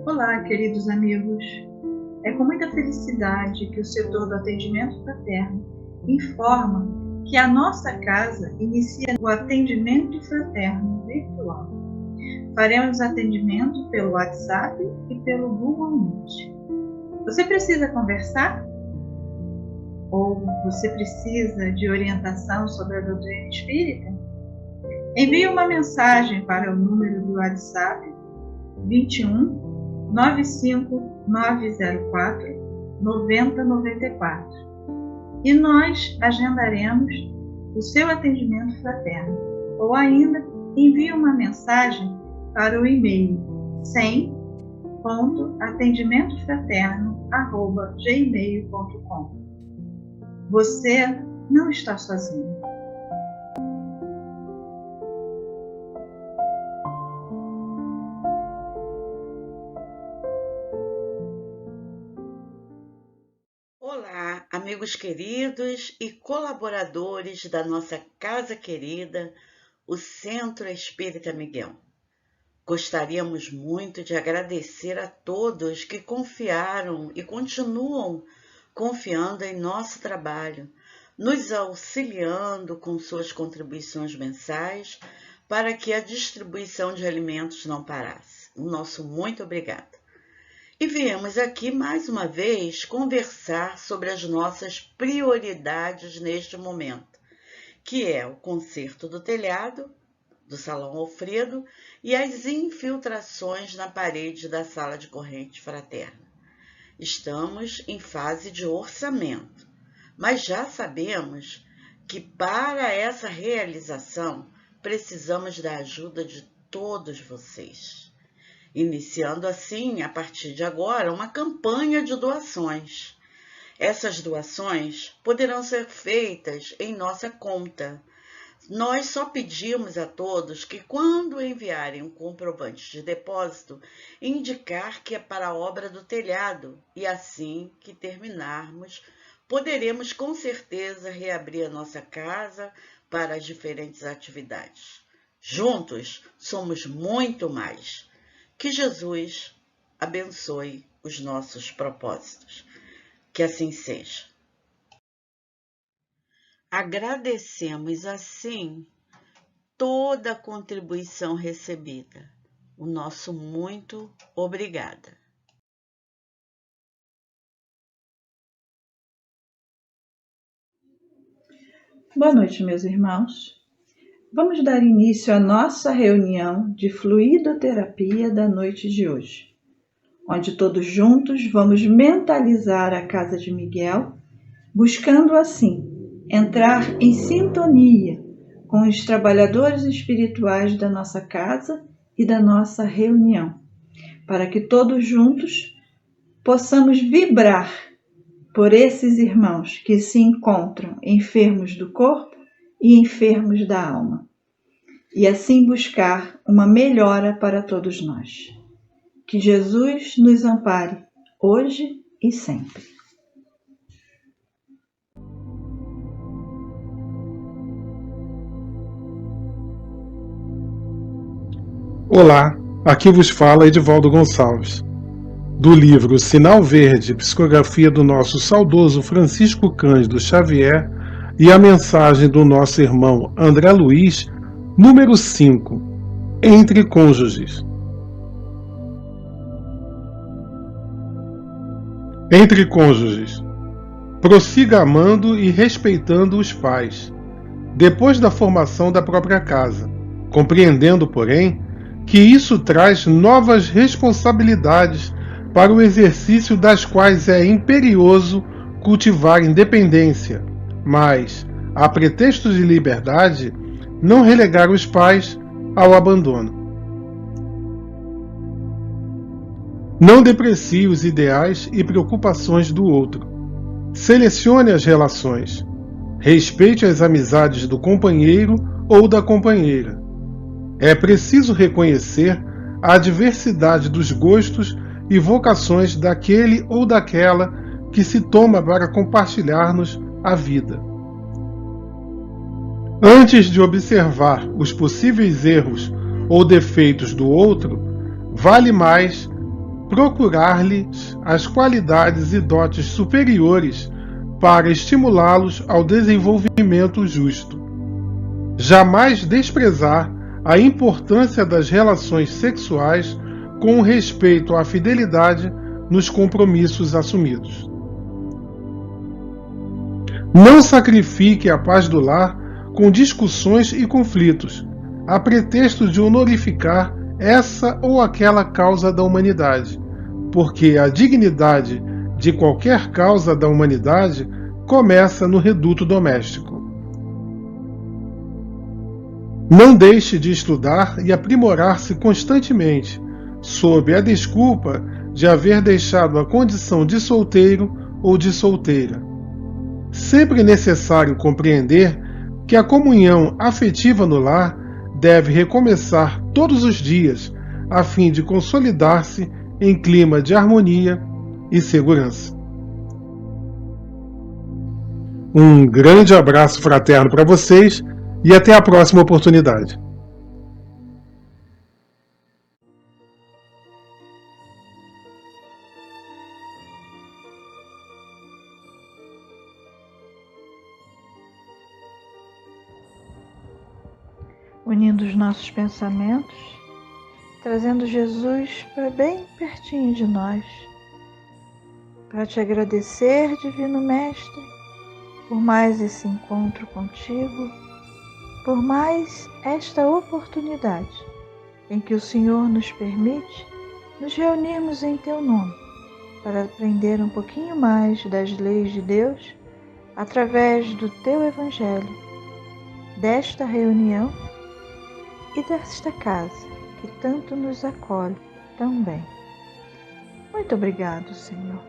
Olá, queridos amigos. É com muita felicidade que o setor do atendimento fraterno informa que a nossa casa inicia o atendimento fraterno virtual. Faremos atendimento pelo WhatsApp e pelo Google Meet. Você precisa conversar? Ou você precisa de orientação sobre a doutrina espírita? Envie uma mensagem para o número do WhatsApp 21 95 904 9094 e nós agendaremos o seu atendimento fraterno. Ou ainda, envie uma mensagem para o e-mail 100.atendimentofraterno@gmail.com. Você não está sozinho. Olá, amigos queridos e colaboradores da nossa casa querida, o Centro Espírita Miguel. Gostaríamos muito de agradecer a todos que confiaram e continuam confiando em nosso trabalho, nos auxiliando com suas contribuições mensais para que a distribuição de alimentos não parasse. O nosso muito obrigado. E viemos aqui mais uma vez conversar sobre as nossas prioridades neste momento, que é o conserto do telhado, do Salão Alfredo e as infiltrações na parede da sala de corrente fraterna. Estamos em fase de orçamento, mas já sabemos que para essa realização precisamos da ajuda de todos vocês. Iniciando assim, a partir de agora, uma campanha de doações. Essas doações poderão ser feitas em nossa conta. Nós só pedimos a todos que, quando enviarem um comprovante de depósito, indicar que é para a obra do telhado e assim que terminarmos, poderemos com certeza reabrir a nossa casa para as diferentes atividades. Juntos, somos muito mais. Que Jesus abençoe os nossos propósitos. Que assim seja. Agradecemos, assim, toda a contribuição recebida. O nosso muito obrigada. Boa noite, meus irmãos. Vamos dar início à nossa reunião de fluidoterapia da noite de hoje, onde todos juntos vamos mentalizar a casa de Miguel, buscando assim entrar em sintonia com os trabalhadores espirituais da nossa casa e da nossa reunião, para que todos juntos possamos vibrar por esses irmãos que se encontram enfermos do corpo e enfermos da alma, e assim buscar uma melhora para todos nós. Que Jesus nos ampare hoje e sempre. Olá, aqui vos fala Edivaldo Gonçalves, do livro Sinal Verde, psicografia do nosso saudoso Francisco Cândido Xavier, e a mensagem do nosso irmão André Luiz, número 5, Entre Cônjuges. Entre cônjuges. Prossiga amando e respeitando os pais, depois da formação da própria casa, compreendendo, porém, que isso traz novas responsabilidades para o exercício das quais é imperioso cultivar independência, mas, a pretexto de liberdade, não relegar os pais ao abandono. Não deprecie os ideais e preocupações do outro. Selecione as relações. Respeite as amizades do companheiro ou da companheira. É preciso reconhecer a diversidade dos gostos e vocações daquele ou daquela que se toma para compartilhar-nos a vida. Antes de observar os possíveis erros ou defeitos do outro, vale mais procurar-lhes as qualidades e dotes superiores para estimulá-los ao desenvolvimento justo. Jamais desprezar a importância das relações sexuais com respeito à fidelidade nos compromissos assumidos. Não sacrifique a paz do lar com discussões e conflitos, a pretexto de honorificar essa ou aquela causa da humanidade, porque a dignidade de qualquer causa da humanidade começa no reduto doméstico. Não deixe de estudar e aprimorar-se constantemente, sob a desculpa de haver deixado a condição de solteiro ou de solteira. Sempre é necessário compreender que a comunhão afetiva no lar deve recomeçar todos os dias, a fim de consolidar-se em clima de harmonia e segurança. Um grande abraço fraterno para vocês e até a próxima oportunidade. Unindo os nossos pensamentos, trazendo Jesus para bem pertinho de nós, para te agradecer, Divino Mestre, por mais esse encontro contigo, por mais esta oportunidade em que o Senhor nos permite nos reunirmos em Teu nome, para aprender um pouquinho mais das leis de Deus através do Teu Evangelho, desta reunião e desta casa que tanto nos acolhe tão bem. Muito obrigado, Senhor.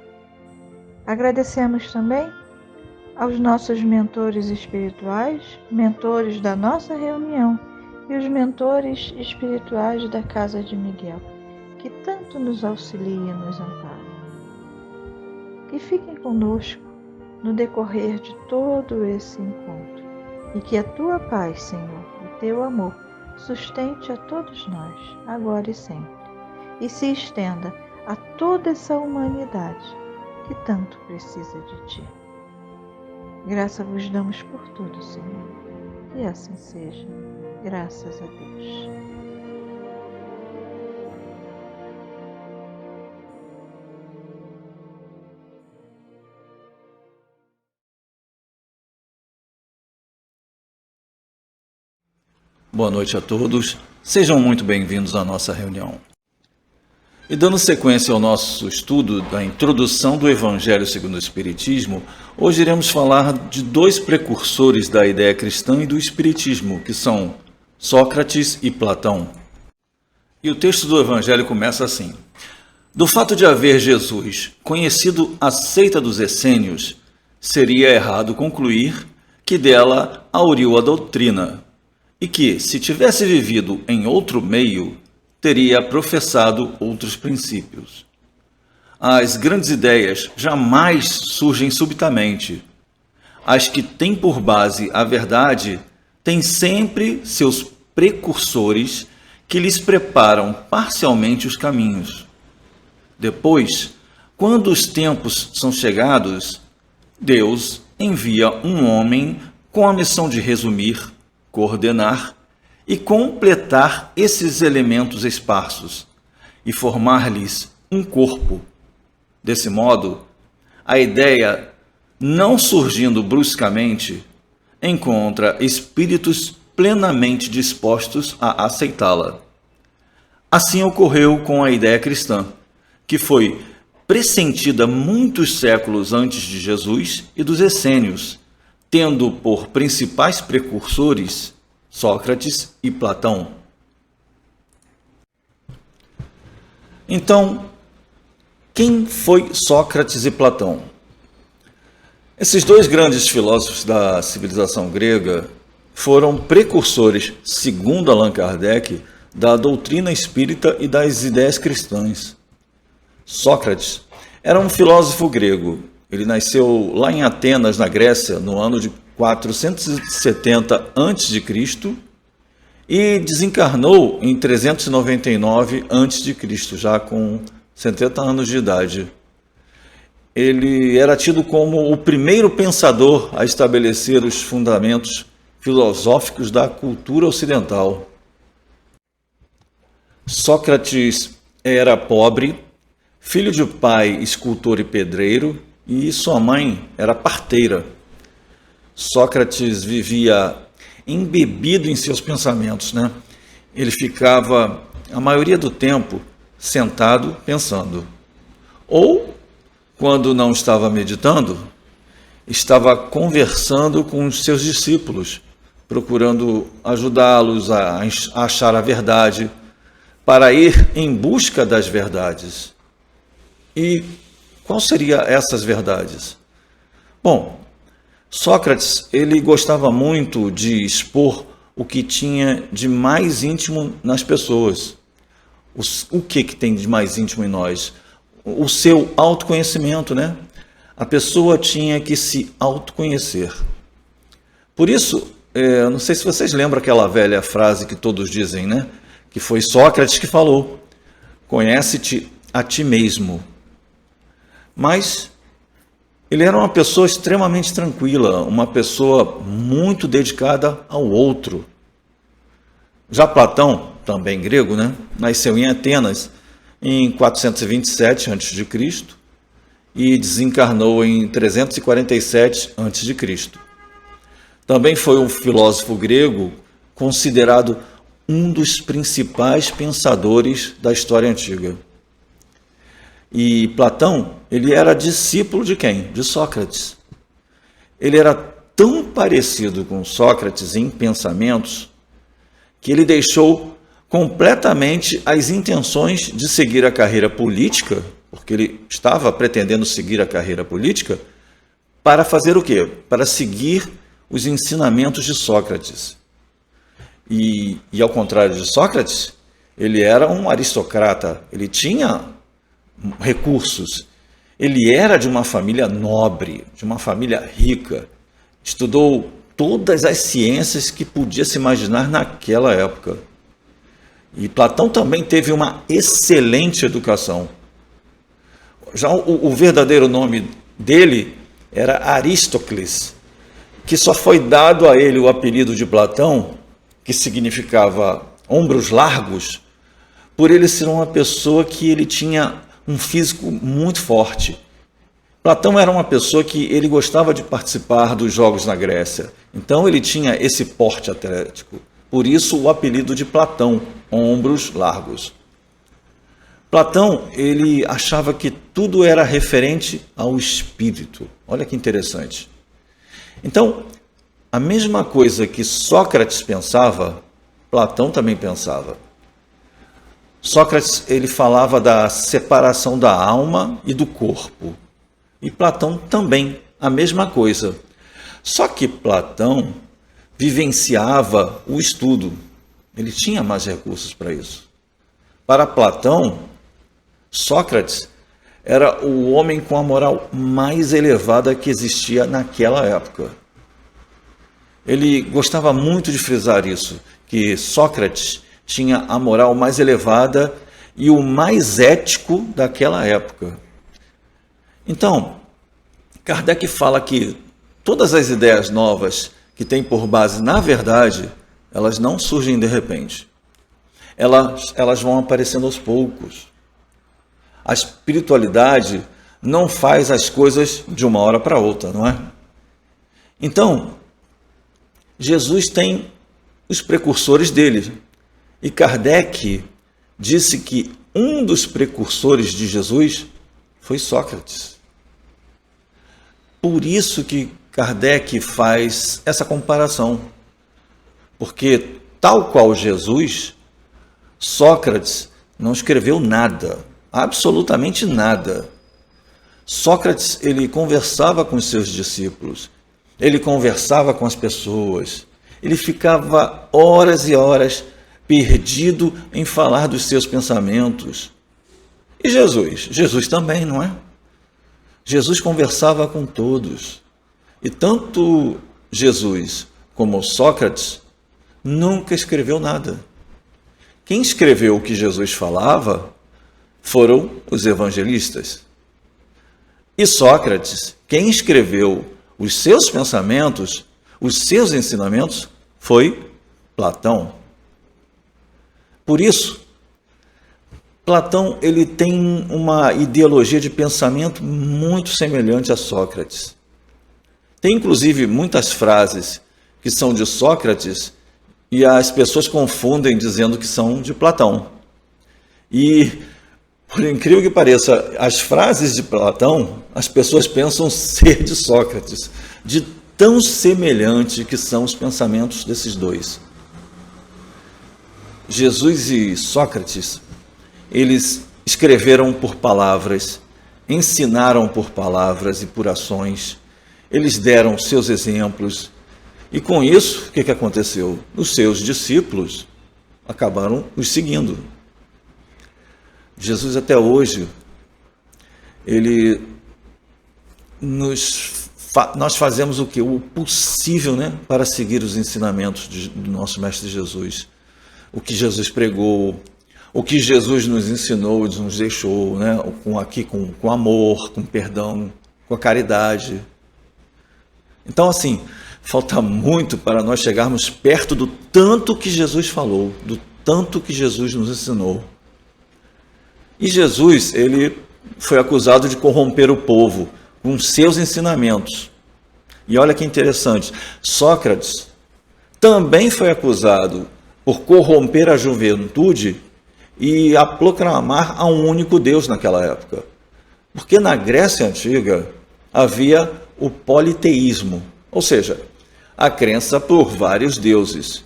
Agradecemos também aos nossos mentores espirituais, mentores da nossa reunião e os mentores espirituais da Casa de Miguel, que tanto nos auxiliam e nos amparam. Que fiquem conosco no decorrer de todo esse encontro e que a Tua paz, Senhor, o Teu amor, sustente a todos nós, agora e sempre, e se estenda a toda essa humanidade que tanto precisa de Ti. Graça vos damos por tudo, Senhor, e assim seja, graças a Deus. Boa noite a todos, sejam muito bem-vindos à nossa reunião. E dando sequência ao nosso estudo da introdução do Evangelho segundo o Espiritismo, hoje iremos falar de dois precursores da ideia cristã e do Espiritismo, que são Sócrates e Platão. E o texto do Evangelho começa assim: do fato de haver Jesus conhecido a seita dos essênios, seria errado concluir que dela auriu a doutrina, e que, se tivesse vivido em outro meio, teria professado outros princípios. As grandes ideias jamais surgem subitamente. As que têm por base a verdade têm sempre seus precursores que lhes preparam parcialmente os caminhos. Depois, quando os tempos são chegados, Deus envia um homem com a missão de resumir, coordenar e completar esses elementos esparsos e formar-lhes um corpo. Desse modo, a ideia, não surgindo bruscamente, encontra espíritos plenamente dispostos a aceitá-la. Assim ocorreu com a ideia cristã, que foi pressentida muitos séculos antes de Jesus e dos essênios, tendo por principais precursores Sócrates e Platão. Então, quem foi Sócrates e Platão? Esses dois grandes filósofos da civilização grega foram precursores, segundo Allan Kardec, da doutrina espírita e das ideias cristãs. Sócrates era um filósofo grego. Ele nasceu lá em Atenas, na Grécia, no ano de 470 a.C. e desencarnou em 399 a.C., já com 70 anos de idade. Ele era tido como o primeiro pensador a estabelecer os fundamentos filosóficos da cultura ocidental. Sócrates era pobre, filho de pai escultor e pedreiro, e sua mãe era parteira. Sócrates vivia embebido em seus pensamentos, né? Ele ficava, a maioria do tempo, sentado pensando. Ou, quando não estava meditando, estava conversando com os seus discípulos, procurando ajudá-los a achar a verdade, para ir em busca das verdades. E qual seriam essas verdades? Bom, Sócrates, ele gostava muito de expor o que tinha de mais íntimo nas pessoas. O que tem de mais íntimo em nós? O seu autoconhecimento, né? A pessoa tinha que se autoconhecer. Por isso, não sei se vocês lembram aquela velha frase que todos dizem, né? Que foi Sócrates que falou: conhece-te a ti mesmo. Mas ele era uma pessoa extremamente tranquila, uma pessoa muito dedicada ao outro. Já Platão, também grego, né? Nasceu em Atenas em 427 a.C. e desencarnou em 347 a.C. Também foi um filósofo grego considerado um dos principais pensadores da história antiga. E Platão, ele era discípulo de quem? De Sócrates. Ele era tão parecido com Sócrates em pensamentos que ele deixou completamente as intenções de seguir a carreira política, porque ele estava pretendendo seguir a carreira política, para fazer o quê? Para seguir os ensinamentos de Sócrates. E ao contrário de Sócrates, ele era um aristocrata, ele tinha recursos, ele era de uma família nobre, de uma família rica, estudou todas as ciências que podia se imaginar naquela época. E Platão também teve uma excelente educação. Já o verdadeiro nome dele era Aristócles, que só foi dado a ele o apelido de Platão, que significava ombros largos, por ele ser uma pessoa que ele tinha um físico muito forte. Platão era uma pessoa que ele gostava de participar dos jogos na Grécia, então ele tinha esse porte atlético. Por isso o apelido de Platão, ombros largos. Platão, ele achava que tudo era referente ao espírito. Olha que interessante. Então, a mesma coisa que Sócrates pensava, Platão também pensava. Sócrates, ele falava da separação da alma e do corpo. E Platão também, a mesma coisa. Só que Platão vivenciava o estudo. Ele tinha mais recursos para isso. Para Platão, Sócrates era o homem com a moral mais elevada que existia naquela época. Ele gostava muito de frisar isso, que Sócrates tinha a moral mais elevada e o mais ético daquela época. Então, Kardec fala que todas as ideias novas que têm por base na verdade, elas não surgem de repente. Elas vão aparecendo aos poucos. A espiritualidade não faz as coisas de uma hora para outra, não é? Então, Jesus tem os precursores dele. E Kardec disse que um dos precursores de Jesus foi Sócrates. Por isso que Kardec faz essa comparação. Porque, tal qual Jesus, Sócrates não escreveu nada, absolutamente nada. Sócrates, ele conversava com os seus discípulos, ele conversava com as pessoas, ele ficava horas e horas perdido em falar dos seus pensamentos. E Jesus? Jesus também, não é? Jesus conversava com todos. E tanto Jesus como Sócrates nunca escreveu nada. Quem escreveu o que Jesus falava foram os evangelistas. E Sócrates, quem escreveu os seus pensamentos, os seus ensinamentos, foi Platão. Por isso, Platão ele tem uma ideologia de pensamento muito semelhante a Sócrates. Tem inclusive muitas frases que são de Sócrates e as pessoas confundem dizendo que são de Platão. E, por incrível que pareça, as frases de Platão, as pessoas pensam ser de Sócrates, de tão semelhante que são os pensamentos desses dois. Jesus e Sócrates, eles escreveram por palavras, ensinaram por palavras e por ações, eles deram seus exemplos, e com isso, o que aconteceu? Os seus discípulos acabaram os seguindo. Jesus até hoje, nós fazemos o que? O possível, né, para seguir os ensinamentos do nosso Mestre Jesus. O que Jesus pregou, o que Jesus nos ensinou, nos deixou, né, com amor, com perdão, com a caridade. Então, assim, falta muito para nós chegarmos perto do tanto que Jesus falou, do tanto que Jesus nos ensinou. E Jesus, ele foi acusado de corromper o povo com seus ensinamentos. E olha que interessante, Sócrates também foi acusado por corromper a juventude e a proclamar a um único Deus naquela época. Porque na Grécia Antiga havia o politeísmo, ou seja, a crença por vários deuses.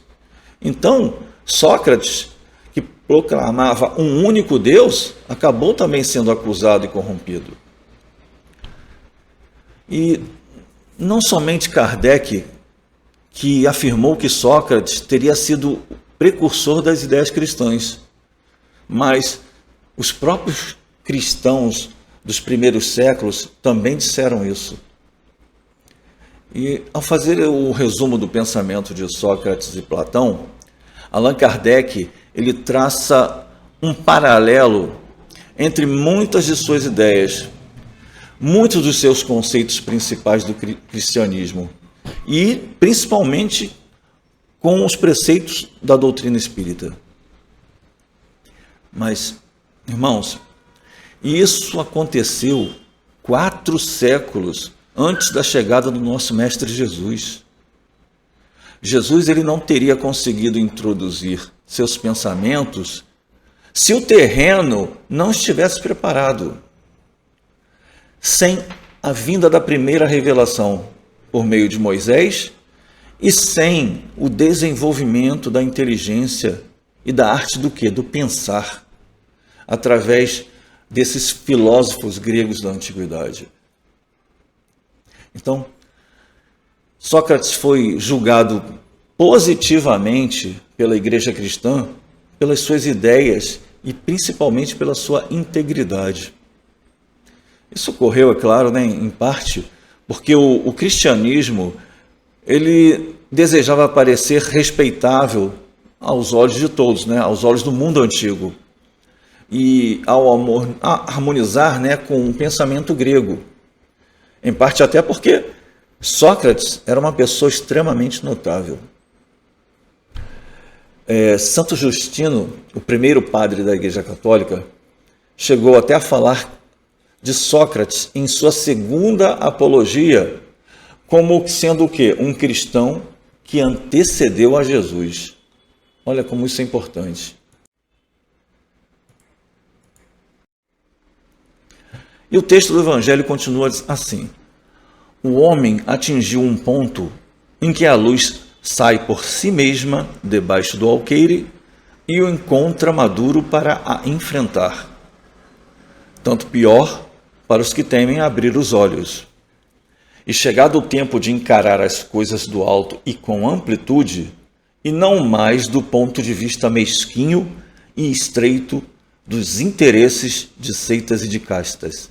Então, Sócrates, que proclamava um único Deus, acabou também sendo acusado e corrompido. E não somente Kardec, que afirmou que Sócrates teria sido precursor das ideias cristãs, mas os próprios cristãos dos primeiros séculos também disseram isso. E ao fazer o resumo do pensamento de Sócrates e Platão, Allan Kardec ele traça um paralelo entre muitas de suas ideias, muitos dos seus conceitos principais do cristianismo e principalmente com os preceitos da doutrina espírita. Mas, irmãos, isso aconteceu 4 séculos antes da chegada do nosso Mestre Jesus. Jesus ele não teria conseguido introduzir seus pensamentos se o terreno não estivesse preparado. Sem a vinda da primeira revelação por meio de Moisés e sem o desenvolvimento da inteligência e da arte do quê? Do pensar, através desses filósofos gregos da antiguidade. Então, Sócrates foi julgado positivamente pela Igreja cristã pelas suas ideias e principalmente pela sua integridade. Isso ocorreu, é claro, né, em parte porque o cristianismo ele desejava parecer respeitável aos olhos de todos, né, aos olhos do mundo antigo, e ao harmonizar, né, com o pensamento grego. Em parte até porque Sócrates era uma pessoa extremamente notável. Santo Justino, o primeiro padre da Igreja Católica, chegou até a falar de Sócrates em sua segunda apologia como sendo o quê? Um cristão que antecedeu a Jesus. Olha como isso é importante. E o texto do Evangelho continua assim: o homem atingiu um ponto em que a luz sai por si mesma debaixo do alqueire e o encontra maduro para a enfrentar. Tanto pior para os que temem abrir os olhos. E chegado o tempo de encarar as coisas do alto e com amplitude, e não mais do ponto de vista mesquinho e estreito dos interesses de seitas e de castas.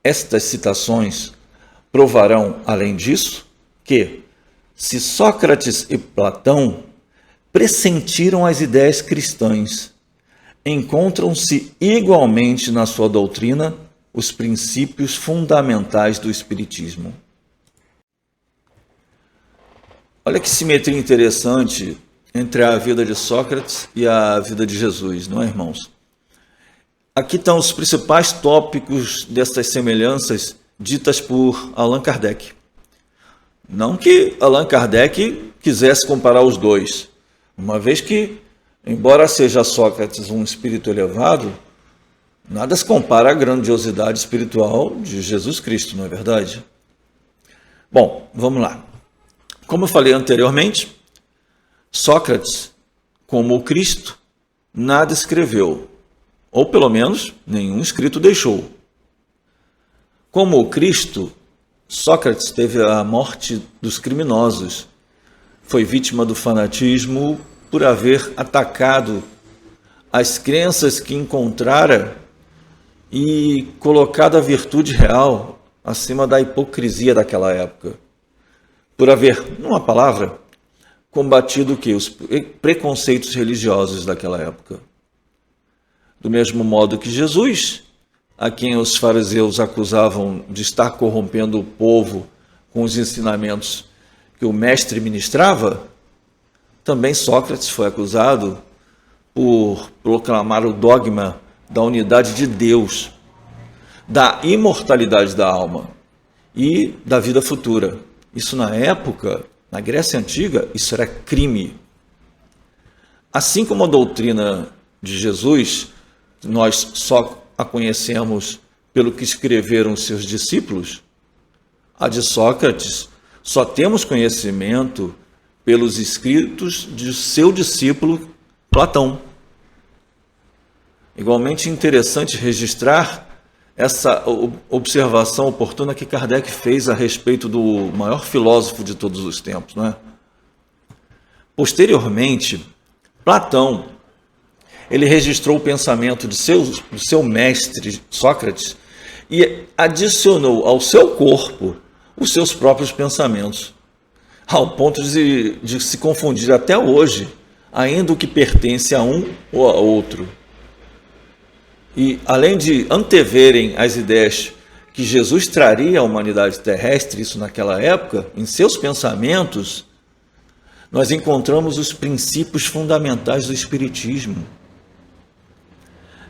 Estas citações provarão, além disso, que, se Sócrates e Platão pressentiram as ideias cristãs encontram-se igualmente na sua doutrina os princípios fundamentais do Espiritismo. Olha que simetria interessante entre a vida de Sócrates e a vida de Jesus, não é, irmãos? Aqui estão os principais tópicos dessas semelhanças ditas por Allan Kardec. Não que Allan Kardec quisesse comparar os dois, uma vez que, embora seja Sócrates um espírito elevado, nada se compara à grandiosidade espiritual de Jesus Cristo, não é verdade? Bom, vamos lá. Como eu falei anteriormente, Sócrates, como o Cristo, nada escreveu, ou pelo menos nenhum escrito deixou. Como o Cristo, Sócrates teve a morte dos criminosos, foi vítima do fanatismo por haver atacado as crenças que encontrara e colocado a virtude real acima da hipocrisia daquela época. Por haver, numa palavra, combatido o quê? Os preconceitos religiosos daquela época. Do mesmo modo que Jesus, a quem os fariseus acusavam de estar corrompendo o povo com os ensinamentos que o mestre ministrava, também Sócrates foi acusado por proclamar o dogma da unidade de Deus, da imortalidade da alma e da vida futura. Isso na época, na Grécia Antiga, isso era crime. Assim como a doutrina de Jesus, nós só a conhecemos pelo que escreveram seus discípulos, a de Sócrates só temos conhecimento pelos escritos de seu discípulo Platão. Igualmente interessante registrar essa observação oportuna que Kardec fez a respeito do maior filósofo de todos os tempos, não é? Posteriormente, Platão, ele registrou o pensamento do seu mestre Sócrates e adicionou ao seu corpo os seus próprios pensamentos, ao ponto de se confundir até hoje, ainda o que pertence a um ou a outro. E, além de anteverem as ideias que Jesus traria à humanidade terrestre, isso naquela época, em seus pensamentos, nós encontramos os princípios fundamentais do Espiritismo.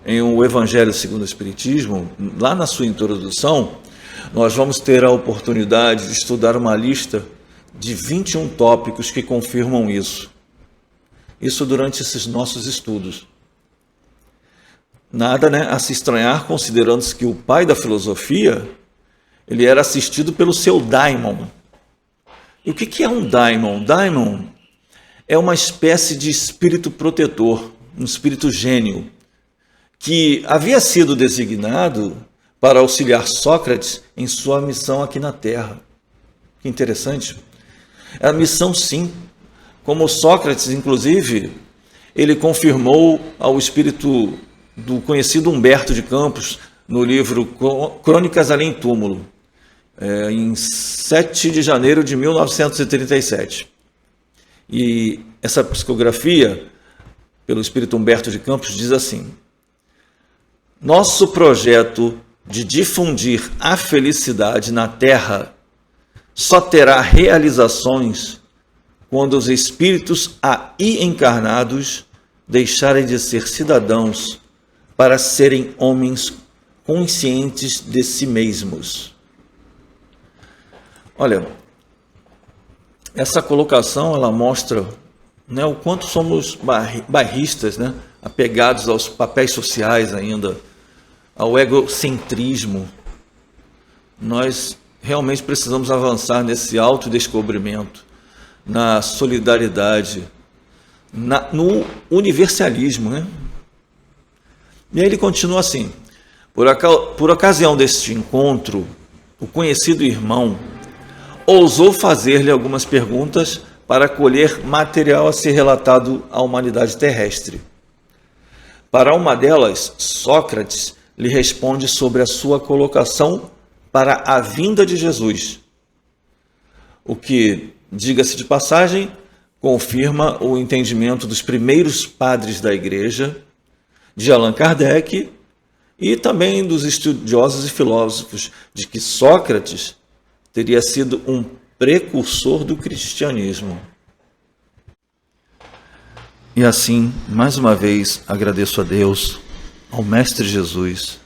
Em O Evangelho segundo o Espiritismo, lá na sua introdução, nós vamos ter a oportunidade de estudar uma lista de 21 tópicos que confirmam isso. Isso durante esses nossos estudos. Nada, né, a se estranhar, considerando-se que o pai da filosofia, ele era assistido pelo seu daimon. E o que é um daimon? Daimon é uma espécie de espírito protetor, um espírito gênio, que havia sido designado para auxiliar Sócrates em sua missão aqui na Terra. Que interessante. É a missão, sim. Como Sócrates, inclusive, ele confirmou ao espírito do conhecido Humberto de Campos, no livro Crônicas Além Túmulo, em 7 de janeiro de 1937. E essa psicografia, pelo espírito Humberto de Campos, diz assim: nosso projeto de difundir a felicidade na Terra só terá realizações quando os espíritos aí encarnados deixarem de ser cidadãos para serem homens conscientes de si mesmos. Olha, essa colocação ela mostra, né, o quanto somos bairristas, né, apegados aos papéis sociais ainda, ao egocentrismo. Nós realmente precisamos avançar nesse autodescobrimento, na solidariedade, no universalismo, né? E aí ele continua assim: por ocasião deste encontro, o conhecido irmão ousou fazer-lhe algumas perguntas para colher material a ser relatado à humanidade terrestre. Para uma delas, Sócrates lhe responde sobre a sua colocação para a vinda de Jesus, o que, diga-se de passagem, confirma o entendimento dos primeiros padres da Igreja de Allan Kardec e também dos estudiosos e filósofos de que Sócrates teria sido um precursor do cristianismo. E assim, mais uma vez, agradeço a Deus, ao Mestre Jesus,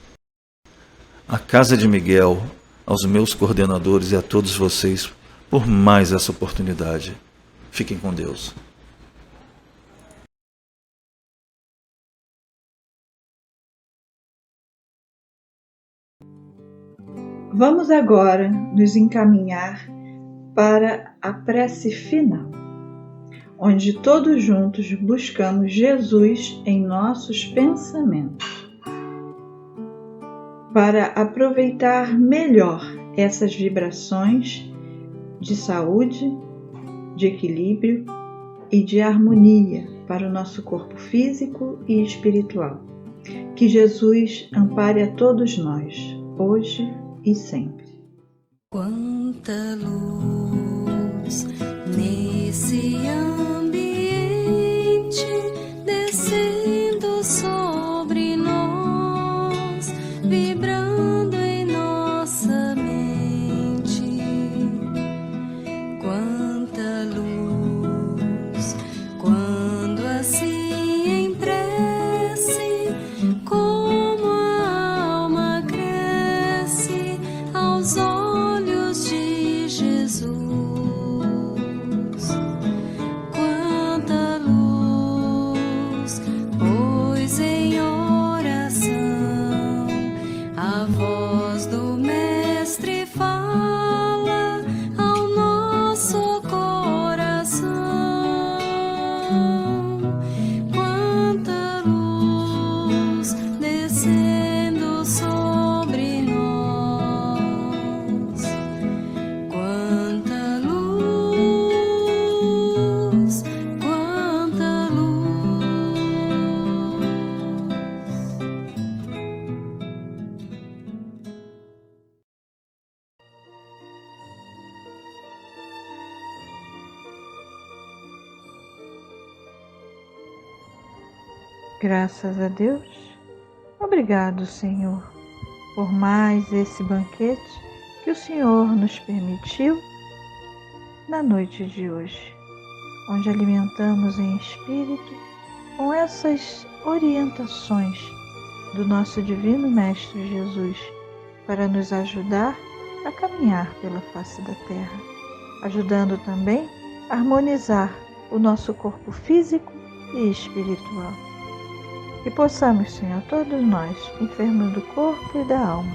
à Casa de Miguel, aos meus coordenadores e a todos vocês por mais essa oportunidade. Fiquem com Deus. Vamos agora nos encaminhar para a prece final, onde todos juntos buscamos Jesus em nossos pensamentos, para aproveitar melhor essas vibrações de saúde, de equilíbrio e de harmonia para o nosso corpo físico e espiritual. Que Jesus ampare a todos nós, hoje e sempre. Quanta luz nesse ambiente, descendo sobre nós, vibrando em nossa mente. Quanta luz, quando assim em prece, como a alma cresce aos olhos de Jesus. Quanta luz, pois em oração a voz do Mestre fala ao nosso coração. Quanta luz descendo sobre nós. Quanta luz, quanta luz. Graças a Deus. Obrigado, Senhor, por mais esse banquete que o Senhor nos permitiu na noite de hoje, onde alimentamos em espírito com essas orientações do nosso Divino Mestre Jesus para nos ajudar a caminhar pela face da terra, ajudando também a harmonizar o nosso corpo físico e espiritual. Que possamos, Senhor, todos nós, enfermos do corpo e da alma,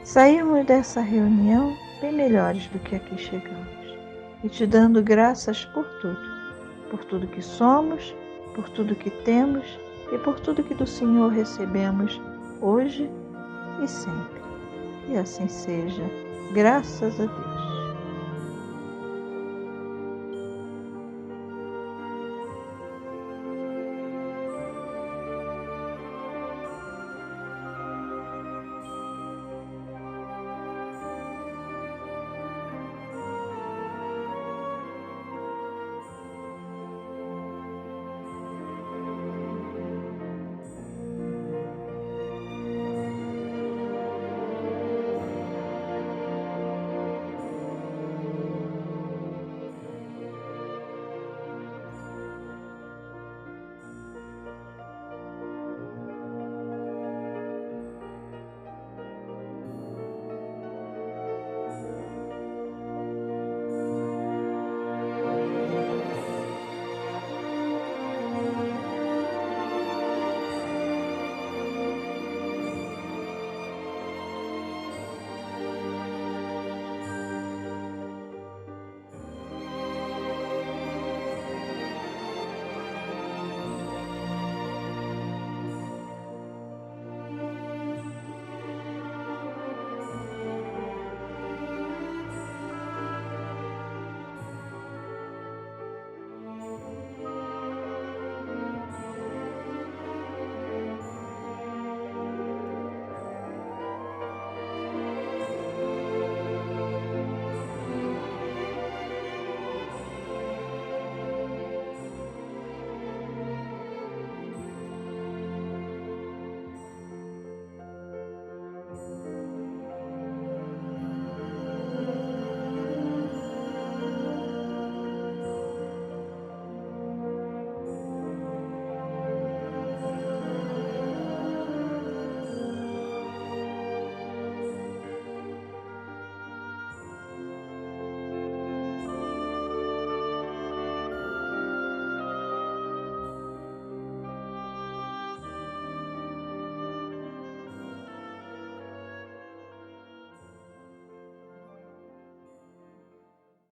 sairmos dessa reunião bem melhores do que aqui chegamos, e te dando graças por tudo que somos, por tudo que temos e por tudo que do Senhor recebemos hoje e sempre. E assim seja, graças a Deus.